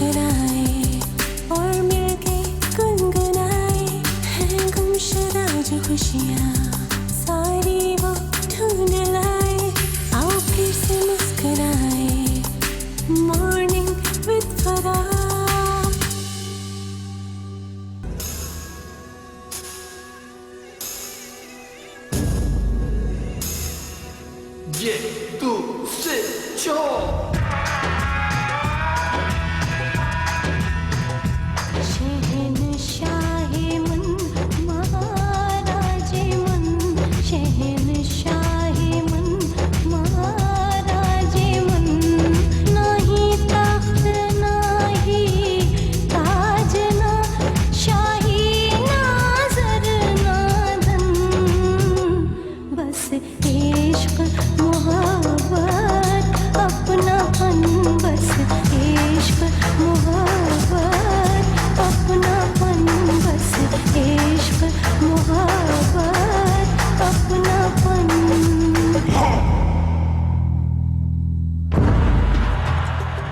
मुस्कुराए और मिलके गुनगुनाए हैं गुमशुदा जो खुशियाँ सारी वो ढूंढ लाए। आओ फिर से मुस्कुराए मॉर्निंग विद फरा। ये तू से चो शहनशाहे मन महाराजे मन, शहनशाहे मन महाराजे मन। नाही तख्त नाही ताज ना शाही ना ज़र ना धन, बस इश्क मोहब्बत अपनापन, बस इश्क मोहब्बत अपनापन, बस इश्क मोहब्बत अपनापन।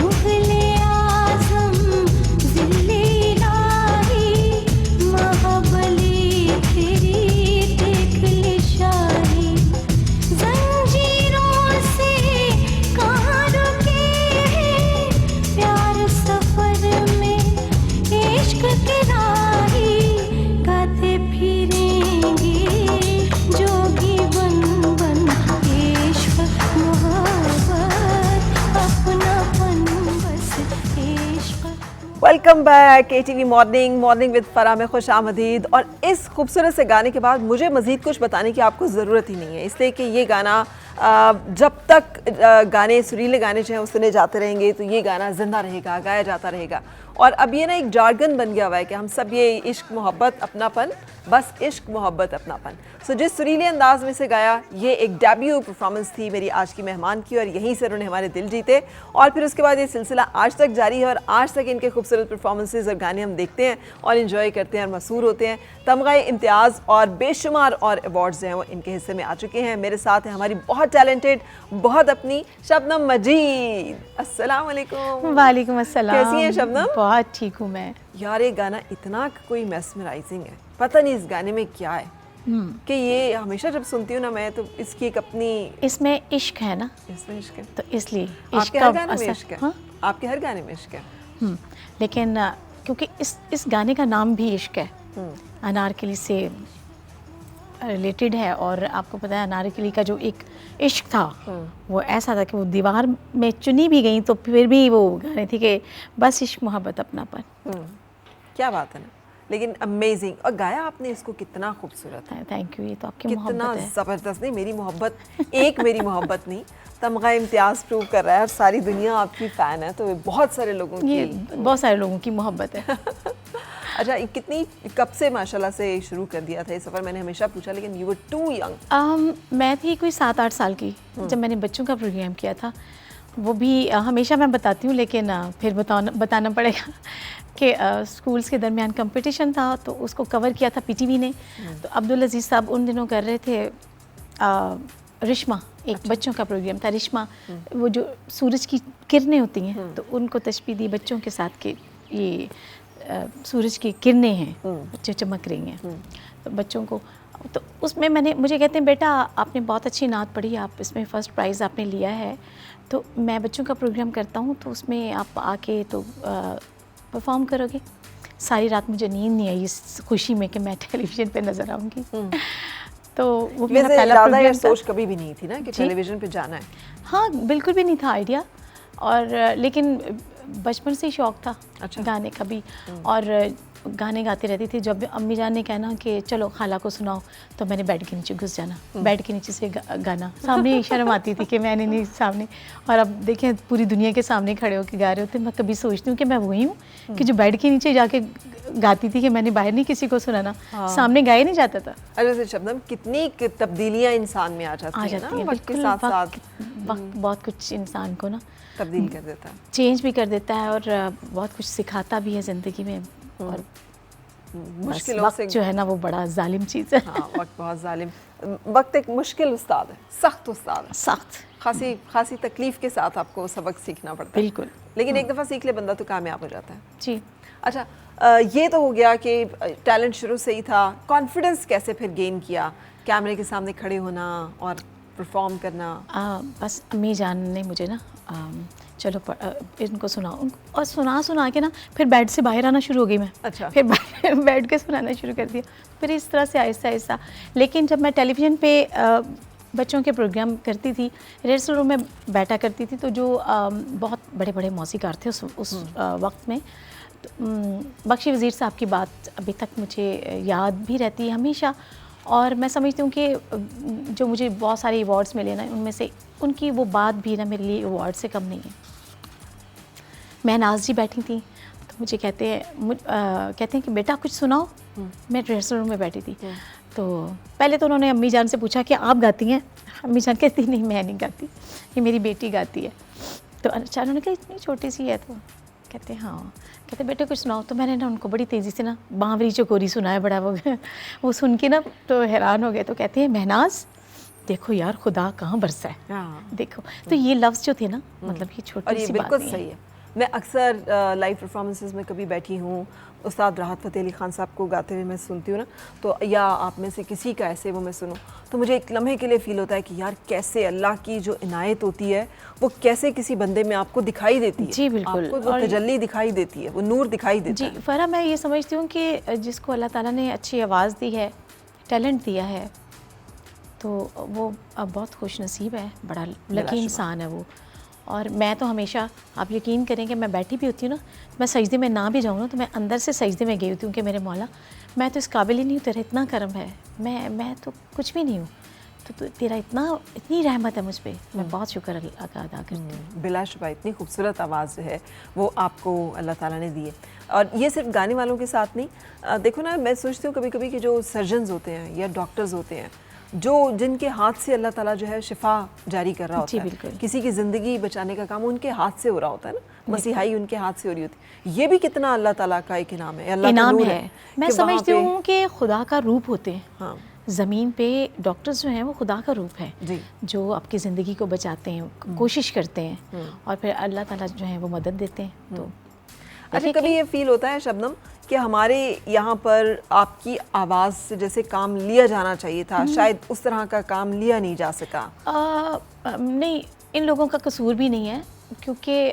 मुग़ल आज़म ज़िल्ले इलाही महाबली तेरी देखल शाही, ज़ंजीरों से कहाँ रुके हैं प्यार सफ़र में इश्क के राही। गाते फिरेंगे जोगी बन बन, इश्क मोहब्बत अपनापन, बस इश्क। Welcome back ATV morning with फरा में खुश आमदीद। और इस खूबसूरत से गाने के बाद मुझे मज़ीद कुछ बताने की आपको ज़रूरत ही नहीं है, इसलिए कि ये गाना जब तक गाने सुरीले गाने जो हैं वो सुने जाते रहेंगे तो ये गाना ज़िंदा रहेगा, गाया जाता रहेगा। और अब ये ना एक जार्गन बन गया हुआ है कि हम सब ये इश्क मोहब्बत अपनापन, बस इश्क मोहब्बत अपनापन। सो जिस सुरीले अंदाज में से गाया, ये एक डेब्यू परफॉर्मेंस थी मेरी आज की मेहमान की, और यहीं से उन्होंने हमारे दिल जीते। और फिर उसके बाद ये सिलसिला आज तक जारी है और आज तक इनके खूबसूरत परफॉर्मेंसेज और गाने हम देखते हैं और इन्जॉय करते हैं और मसूर होते हैं। तमगा इम्तियाज़ और बेशुमार और अवार्ड्स जो हैं वो इनके हिस्से में आ चुके हैं। मेरे साथ है हमारी बहुत टैलेंटेड, बहुत अपनी शबनम मजीद। अस्सलाम वालेकुम। वालेकुम अस्सलाम। कैसी हैं शबनम? बहुत ठीक हूँ मैं। यार ये गाना इतना कोई मेस्मराइजिंग है, पता नहीं इस गाने में क्या है कि ये हमेशा जब सुनती हूँ ना मैं तो इसकी एक अपनी, इसमें इश्क है ना, इसमें इश्क है। तो इसलिए इश्क आपके का हर गाने में असर। इश्क है। हाँ? आपके हर गाने में इश्क है। लेकिन क्योंकि इस गाने का नाम भी इश्क है, अनारकली से रिलेटेड है। और आपको पता है अनारकली का जो एक इश्क था वो ऐसा था कि वो दीवार में चुनी भी गई तो फिर भी वो गाने थी कि बस इश्क मोहब्बत अपनापन। क्या बात है ना, लेकिन अमेजिंग। और गाया आपने इसको कितना खूबसूरत है, थैंक यू। ये तो आपकी कितना मोहब्बत है। ज़बरदस्त। नहीं मेरी मोहब्बत, एक मेरी मोहब्बत नहीं, तमगा इम्तियाज़ प्रूव कर रहा है और सारी दुनिया आपकी फ़ैन है, तो ये बहुत सारे लोगों ये की, बहुत सारे लोगों की मोहब्बत है। अच्छा कितनी कब से माशाल्लाह से शुरू कर दिया था ये सफ़र? मैंने हमेशा पूछा लेकिन यू वर टू यंग। मैं थी कोई 7-8 साल की जब मैंने बच्चों का प्रोग्राम किया था। वो भी हमेशा मैं बताती हूँ लेकिन फिर बताना पड़ेगा कि स्कूल्स के दरमियान कंपटीशन था तो उसको कवर किया था PTV ने। तो अब्दुल अजीज़ साहब उन दिनों कर रहे थे रिश्मा, एक बच्चों का प्रोग्राम था रिश्मा। वो जो सूरज की किरणें होती हैं तो उनको तशबीह दी बच्चों के साथ कि ये सूरज की किरणें हैं जो चमक रही हैं तो बच्चों को। तो उसमें मुझे कहते हैं बेटा आपने बहुत अच्छी नात पढ़ी, आप इसमें फ़र्स्ट प्राइज़ आपने लिया है, तो मैं बच्चों का प्रोग्राम करता हूँ तो उसमें आप आके तो परफॉर्म करोगे। सारी रात मुझे नींद नहीं आई इस खुशी में कि मैं टेलीविज़न पे नज़र आऊँगी। तो वो मेरा पहला प्रोग्राम था। सोच कभी भी नहीं थी ना कि टेलीविज़न पे जाना है? हाँ बिल्कुल भी नहीं था आइडिया, और लेकिन बचपन से ही शौक़ था गाने का भी। और गाने गाती रहती थी। जब अम्मी जान ने कहना कि चलो खाला को सुनाओ, तो मैंने बेड के नीचे घुस जाना, बेड के नीचे से गाना। सामने शर्म आती थी कि मैंने नहीं सामने, और अब देखें पूरी दुनिया के सामने खड़े होकर गा रहे होते। मैं कभी सोचती हूँ कि मैं वही हूँ कि जो बेड के नीचे जाके गाती थी, कि मैंने बाहर नहीं किसी को सुनाना, सामने गाया नहीं जाता था। अरे शबनम, कितनी तब्दीलियाँ इंसान में आ जाती हैं ना, वक्त के साथ साथ। वक्त बहुत कुछ इंसान को ना तब्दील कर देता है, चेंज भी कर देता है, और बहुत कुछ सिखाता भी है ज़िंदगी में। और मुश्किलों वक्त से जो है ना वो बड़ा जालिम चीज़ है। हाँ, वक्त बहुत जालिम, वक्त एक मुश्किल उस्ताद है, सख्त उस्ताद है, सख्त, खासी तकलीफ के साथ आपको सबक सीखना पड़ता है। बिल्कुल। लेकिन एक दफ़ा सीख ले बंदा तो कामयाब हो जाता है। जी। अच्छा, ये तो हो गया कि टैलेंट शुरू से ही था। कॉन्फिडेंस कैसे फिर गेन किया, कैमरे के सामने खड़े होना और परफॉर्म करना? बस अम्मी जान ने मुझे ना चलो इनको सुनाओ, और सुना के ना फिर बेड से बाहर आना शुरू हो गई मैं। अच्छा। फिर बैठ के सुनाना शुरू कर दिया, फिर इस तरह से आहिस्ता आहिस्ता। लेकिन जब मैं टेलीविज़न पे बच्चों के प्रोग्राम करती थी, रिहर्सल रूम में बैठा करती थी, तो जो बहुत बड़े बड़े मौसीकार थे उस वक्त में, तो बख्शी वज़ीर साहब की बात अभी तक मुझे याद भी रहती है हमेशा। और मैं समझती हूँ कि जो मुझे बहुत सारे अवार्ड्स मिले ना, उनमें से उनकी वो बात भी ना मेरे लिए अवार्ड से कम नहीं है। मैं नाज जी बैठी थी, तो मुझे कहते हैं कि बेटा कुछ सुनाओ। मैं रिहर्सल रूम में बैठी थी, तो पहले तो उन्होंने अम्मी जान से पूछा कि आप गाती हैं? अम्मी जान कहती नहीं, मैं नहीं गाती, ये मेरी बेटी गाती है। तो अच्छा, उन्होंने कहा इतनी छोटी सी है, तो कहते हाँ, कहते बेटे कुछ सुनाओ। तो मैंने ना उनको बड़ी तेज़ी से ना बावरी चकोरी सुनाया, बड़ा वो सुन के ना तो हैरान हो गए। तो कहते हैं महनाज देखो यार, खुदा कहाँ बरसा है, देखो। तो ये लफ्ज़ जो थे ना, मतलब ये छोटी सी बात बिल्कुल सही है। मैं अक्सर लाइव परफॉर्मेंसेस में कभी बैठी हूँ, उस्ताद राहत फ़तेह अली ख़ान साहब को गाते हुए मैं सुनती हूँ ना, तो या आप में से किसी का ऐसे वो मैं सुनूँ, तो मुझे एक लम्हे के लिए फ़ील होता है कि यार कैसे अल्लाह की जो इनायत होती है वो कैसे किसी बंदे में आपको दिखाई देती है। जी बिल्कुल, आपको वो तजल्ली दिखाई देती है, वो नूर दिखाई देता है। जी फ़रा, मैं ये समझती हूँ कि जिसको अल्लाह ताला ने अच्छी आवाज़ दी है, टैलेंट दिया है, तो वो अब बहुत खुश नसीब है, बड़ा लकी इंसान है वो। और मैं तो हमेशा, आप यकीन करें कि मैं बैठी भी होती हूँ ना, मैं सजदे में ना भी जाऊँ ना, तो मैं अंदर से सजदे में गई होती हूँ कि मेरे मौला, मैं तो इस काबिल ही नहीं हूँ, तेरा इतना करम है, मैं तो कुछ भी नहीं हूँ, तो तेरा इतनी रहमत है मुझ पर, मैं बहुत शुक्र अल्लाह का अदा करती हूँ। बिलाशुबा इतनी खूबसूरत आवाज़ जो है वो आपको अल्लाह ताला ने दी है। और ये सिर्फ गाने वालों के साथ नहीं, देखो ना, मैं सोचती हूँ कभी कभी कि जो सर्जन्स होते हैं या डॉक्टर्स होते हैं, जो जिनके हाथ से अल्लाह ताला जो है शिफा जारी कर रहा होता है, किसी की ज़िंदगी बचाने का काम उनके हाथ से हो रहा होता है ना, मसीहाई उनके हाथ से हो रही होती है। ये भी कितना अल्लाह ताला का एक इनाम है, अल्लाह का नूर है। मैं समझती हूँ कि खुदा का रूप होते हैं। हाँ, ज़मीन पे डॉक्टर्स जो हैं वो खुदा का रूप है जी, जो आपकी ज़िंदगी को बचाते हैं, कोशिश करते हैं, और फिर अल्लाह ताला जो है वो मदद देते हैं। तो अच्छा, कभी ये फील होता है शबनम कि हमारे यहाँ पर आपकी आवाज़ से जैसे काम लिया जाना चाहिए था, शायद उस तरह का काम लिया नहीं जा सका? नहीं, इन लोगों का कसूर भी नहीं है, क्योंकि